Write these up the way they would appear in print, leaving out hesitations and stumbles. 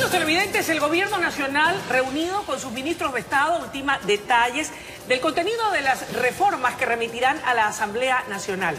Amigos televidentes, el Gobierno Nacional, reunido con sus ministros de Estado, ultima detalles del contenido de las reformas que remitirán a la Asamblea Nacional.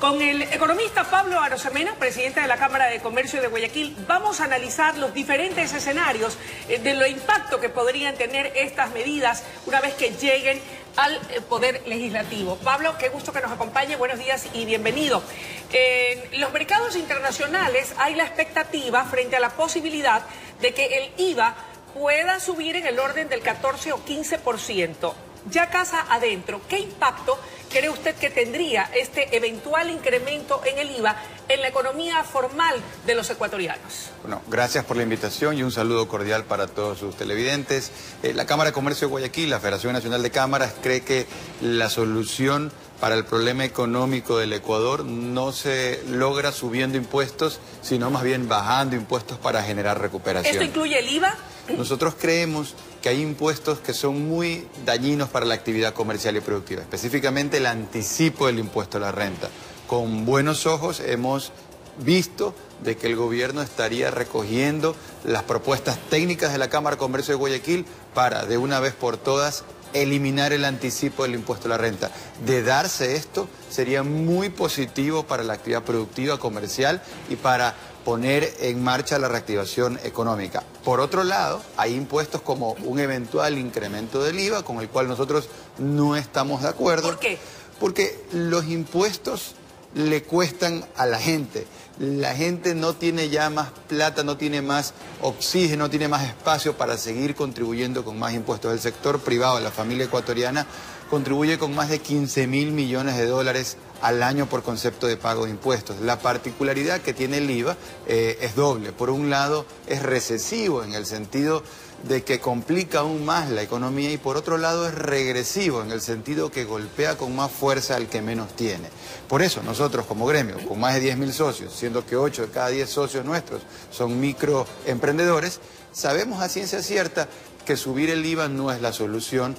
Con el economista Pablo Arosemena, presidente de la Cámara de Comercio de Guayaquil, vamos a analizar los diferentes escenarios de lo impacto que podrían tener estas medidas una vez que lleguen al Poder Legislativo. Pablo, qué gusto que nos acompañe, buenos días y bienvenido. En los mercados internacionales hay la expectativa frente a la posibilidad de que el IVA pueda subir en el orden del 14 o 15%. Ya casa adentro, ¿qué impacto cree usted que tendría este eventual incremento en el IVA en la economía formal de los ecuatorianos? Bueno, gracias por la invitación y un saludo cordial para todos sus televidentes. La Cámara de Comercio de Guayaquil, la Federación Nacional de Cámaras, cree que la solución para el problema económico del Ecuador no se logra subiendo impuestos, sino más bien bajando impuestos para generar recuperación. ¿Esto incluye el IVA? Nosotros creemos que hay impuestos que son muy dañinos para la actividad comercial y productiva, específicamente el anticipo del impuesto a la renta. Con buenos ojos hemos visto de que el gobierno estaría recogiendo las propuestas técnicas de la Cámara de Comercio de Guayaquil para, de una vez por todas, eliminar el anticipo del impuesto a la renta. De darse esto, sería muy positivo para la actividad productiva, comercial y para poner en marcha la reactivación económica. Por otro lado, hay impuestos como un eventual incremento del IVA, con el cual nosotros no estamos de acuerdo. ¿Por qué? Porque los impuestos le cuestan a la gente. La gente no tiene ya más plata, no tiene más oxígeno, no tiene más espacio para seguir contribuyendo con más impuestos. El sector privado, la familia ecuatoriana, contribuye con más de 15.000 millones de dólares al año por concepto de pago de impuestos. La particularidad que tiene el IVA es doble. Por un lado, es recesivo en el sentido de que complica aún más la economía y por otro lado es regresivo en el sentido que golpea con más fuerza al que menos tiene. Por eso nosotros como gremio, con más de 10.000 socios, siendo que 8 de cada 10 socios nuestros son microemprendedores, sabemos a ciencia cierta que subir el IVA no es la solución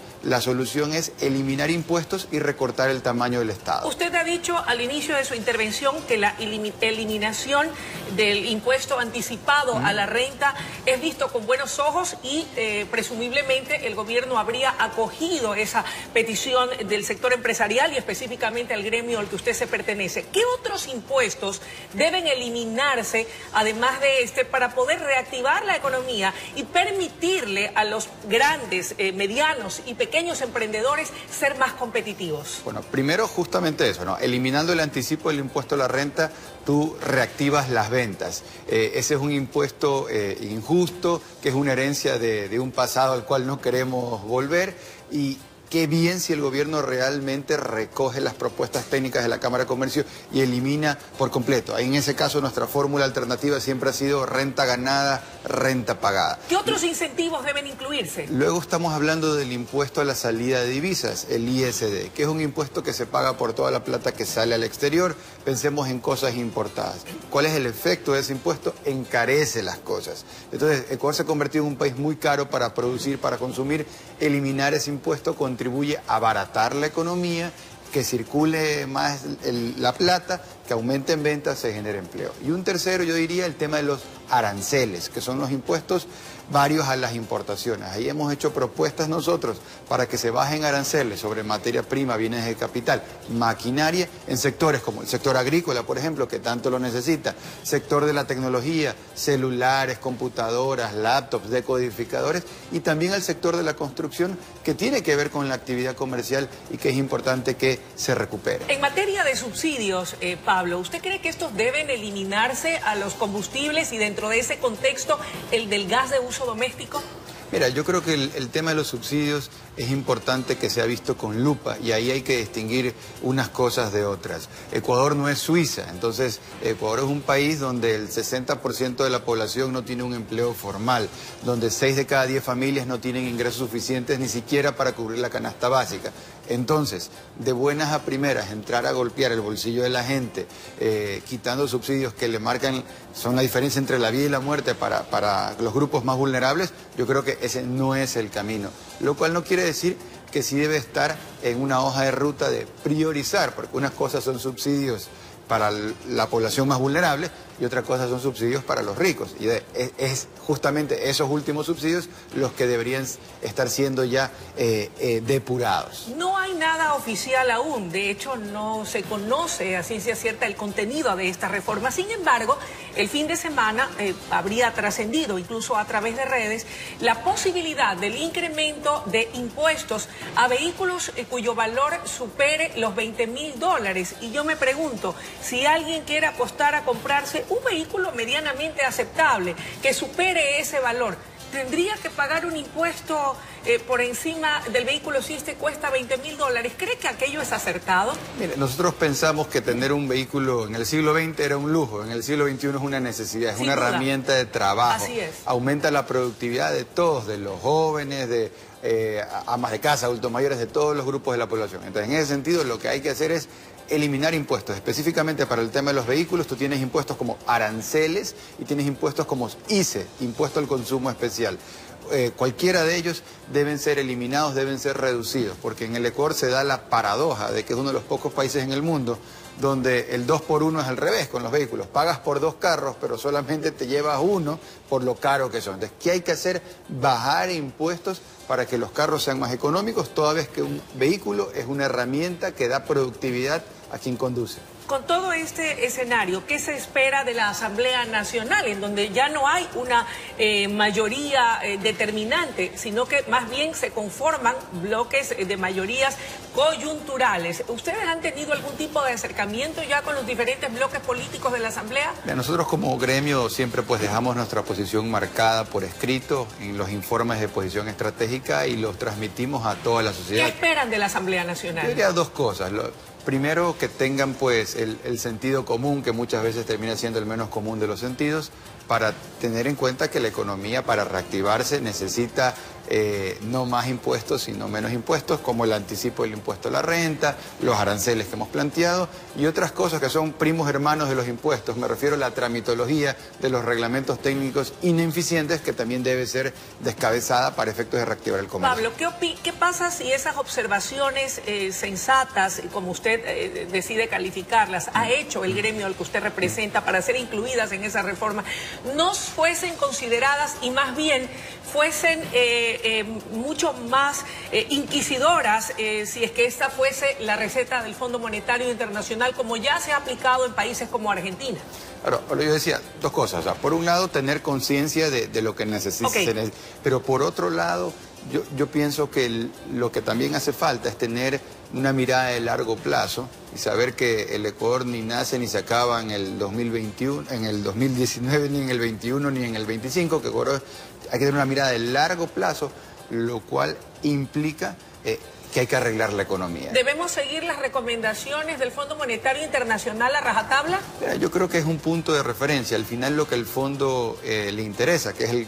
es eliminar impuestos y recortar el tamaño del Estado. Usted ha dicho al inicio de su intervención que la eliminación del impuesto anticipado a la renta es visto con buenos ojos y presumiblemente el gobierno habría acogido esa petición del sector empresarial y específicamente al gremio al que usted se pertenece. ¿Qué otros impuestos deben eliminarse, además de este, para poder reactivar la economía y permitirle a los grandes, medianos y pequeños emprendedores ser más competitivos? Bueno, primero justamente eso, ¿no? Eliminando el anticipo del impuesto a la renta, tú reactivas las ventas. Ese es un impuesto injusto, que es una herencia de un pasado al cual no queremos volver y qué bien si el gobierno realmente recoge las propuestas técnicas de la Cámara de Comercio y elimina por completo. Ahí en ese caso nuestra fórmula alternativa siempre ha sido renta ganada, renta pagada. ¿Qué otros incentivos deben incluirse? Luego estamos hablando del impuesto a la salida de divisas, el ISD, que es un impuesto que se paga por toda la plata que sale al exterior. Pensemos en cosas importadas. ¿Cuál es el efecto de ese impuesto? Encarece las cosas. Entonces, Ecuador se ha convertido en un país muy caro para producir, para consumir. Eliminar ese impuesto contribuye a abaratar la economía, que circule más la plata, que aumente en ventas, se genere empleo. Y un tercero, yo diría, el tema de los aranceles, que son los impuestos varios a las importaciones. Ahí hemos hecho propuestas nosotros para que se bajen aranceles sobre materia prima, bienes de capital, maquinaria, en sectores como el sector agrícola, por ejemplo, que tanto lo necesita, sector de la tecnología, celulares, computadoras, laptops, decodificadores, y también el sector de la construcción, que tiene que ver con la actividad comercial y que es importante que se recupere. En materia de subsidios, Pablo, ¿usted cree que estos deben eliminarse a los combustibles y dentro de ese contexto el del gas de uso doméstico? Mira, yo creo que el tema de los subsidios es importante que sea visto con lupa y ahí hay que distinguir unas cosas de otras. Ecuador no es Suiza, entonces Ecuador es un país donde el 60% de la población no tiene un empleo formal, donde 6 de cada 10 familias no tienen ingresos suficientes ni siquiera para cubrir la canasta básica. Entonces, de buenas a primeras, entrar a golpear el bolsillo de la gente, quitando subsidios que le marcan, son la diferencia entre la vida y la muerte para los grupos más vulnerables, yo creo que ese no es el camino. Lo cual no quiere decir que sí debe estar en una hoja de ruta de priorizar, porque unas cosas son subsidios para la población más vulnerable y otra cosa son subsidios para los ricos. Y es justamente esos últimos subsidios los que deberían estar siendo ya depurados. No hay nada oficial aún, de hecho no se conoce a ciencia cierta el contenido de esta reforma. Sin embargo, el fin de semana habría trascendido, incluso a través de redes, la posibilidad del incremento de impuestos a vehículos cuyo valor supere los $20.000. Y yo me pregunto, si alguien quiere apostar a comprarse un vehículo medianamente aceptable que supere ese valor, ¿tendría que pagar un impuesto por encima del vehículo si este cuesta $20.000? ¿Cree que aquello es acertado? Mire, nosotros pensamos que tener un vehículo en el siglo XX era un lujo, en el siglo XXI es una necesidad, es una herramienta de trabajo. Así es. Aumenta la productividad de todos, de los jóvenes, de amas de casa, adultos mayores, de todos los grupos de la población. Entonces, en ese sentido, lo que hay que hacer es eliminar impuestos. Específicamente para el tema de los vehículos, tú tienes impuestos como aranceles y tienes impuestos como ICE, impuesto al consumo especial. Cualquiera de ellos deben ser eliminados, deben ser reducidos, porque en el Ecuador se da la paradoja de que es uno de los pocos países en el mundo donde el 2x1 es al revés con los vehículos. Pagas por 2 carros, pero solamente te llevas uno por lo caro que son. Entonces, ¿qué hay que hacer? Bajar impuestos para que los carros sean más económicos, toda vez que un vehículo es una herramienta que da productividad a quien conduce. Con todo este escenario, ¿qué se espera de la Asamblea Nacional, en donde ya no hay una mayoría determinante, sino que más bien se conforman bloques de mayorías coyunturales? ¿Ustedes han tenido algún tipo de acercamiento ya con los diferentes bloques políticos de la Asamblea? Nosotros como gremio siempre pues dejamos nuestra posición marcada por escrito en los informes de posición estratégica y los transmitimos a toda la sociedad. ¿Qué esperan de la Asamblea Nacional? Yo diría dos cosas. Primero, que tengan pues el sentido común, que muchas veces termina siendo el menos común de los sentidos, para tener en cuenta que la economía, para reactivarse, necesita no más impuestos, sino menos impuestos, como el anticipo del impuesto a la renta, los aranceles que hemos planteado y otras cosas que son primos hermanos de los impuestos. Me refiero a la tramitología de los reglamentos técnicos ineficientes, que también debe ser descabezada para efectos de reactivar el comercio. Pablo, ¿qué pasa si esas observaciones sensatas, como usted decide calificarlas, ha hecho el gremio al que usted representa para ser incluidas en esa reforma, no fuesen consideradas y más bien fuesen mucho más inquisidoras si es que esta fuese la receta del Fondo Monetario Internacional, como ya se ha aplicado en países como Argentina? Ahora yo decía dos cosas. O sea, por un lado, tener conciencia de lo que necesita, pero por otro lado, yo pienso que lo que también hace falta es tener una mirada de largo plazo y saber que el Ecuador ni nace ni se acaba en el 2021, en el 2019, ni en el 21, ni en el 25, que Ecuador hay que tener una mirada de largo plazo, lo cual implica que hay que arreglar la economía. ¿Debemos seguir las recomendaciones del Fondo Monetario Internacional a rajatabla? Yo creo que es un punto de referencia. Al final lo que el fondo le interesa, que es el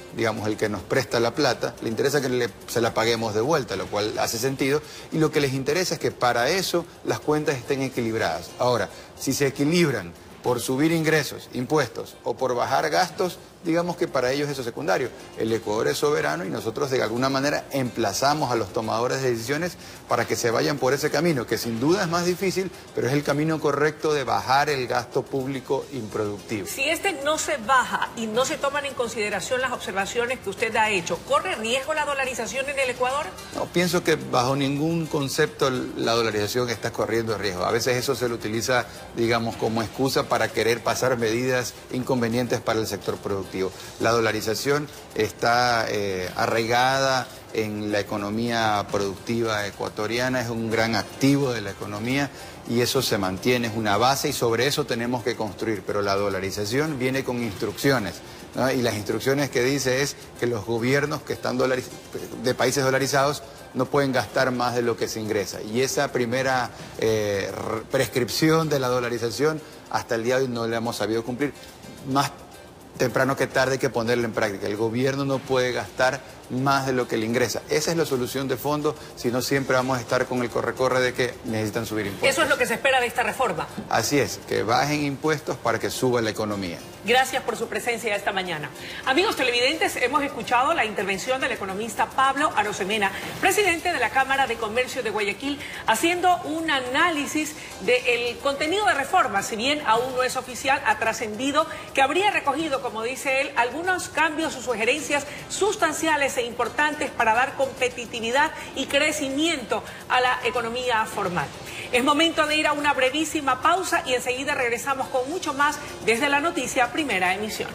que nos presta la plata, le interesa que se la paguemos de vuelta, lo cual hace sentido, y lo que les interesa es que para eso las cuentas estén equilibradas. Ahora, si se equilibran por subir ingresos, impuestos o por bajar gastos, digamos que para ellos eso es secundario. El Ecuador es soberano y nosotros de alguna manera emplazamos a los tomadores de decisiones para que se vayan por ese camino, que sin duda es más difícil, pero es el camino correcto de bajar el gasto público improductivo. Si este no se baja y no se toman en consideración las observaciones que usted ha hecho, ¿corre riesgo la dolarización en el Ecuador? No, pienso que bajo ningún concepto la dolarización está corriendo riesgo. A veces eso se lo utiliza, digamos, como excusa para querer pasar medidas inconvenientes para el sector productivo. La dolarización está arraigada en la economía productiva ecuatoriana, es un gran activo de la economía y eso se mantiene, es una base y sobre eso tenemos que construir, pero la dolarización viene con instrucciones, ¿no? Y las instrucciones que dice es que los gobiernos que están de países dolarizados no pueden gastar más de lo que se ingresa. Y esa primera prescripción de la dolarización hasta el día de hoy no la hemos sabido cumplir, más temprano que tarde hay que ponerlo en práctica. El gobierno no puede gastar más de lo que le ingresa. Esa es la solución de fondo, si no siempre vamos a estar con el corre-corre de que necesitan subir impuestos. Eso es lo que se espera de esta reforma. Así es, que bajen impuestos para que suba la economía. Gracias por su presencia esta mañana. Amigos televidentes, hemos escuchado la intervención del economista Pablo Arosemena, presidente de la Cámara de Comercio de Guayaquil, haciendo un análisis del contenido de reforma. Si bien aún no es oficial, ha trascendido que habría recogido, como dice él, algunos cambios o sugerencias sustanciales e importantes para dar competitividad y crecimiento a la economía formal. Es momento de ir a una brevísima pausa y enseguida regresamos con mucho más desde la noticia Primera Emisión.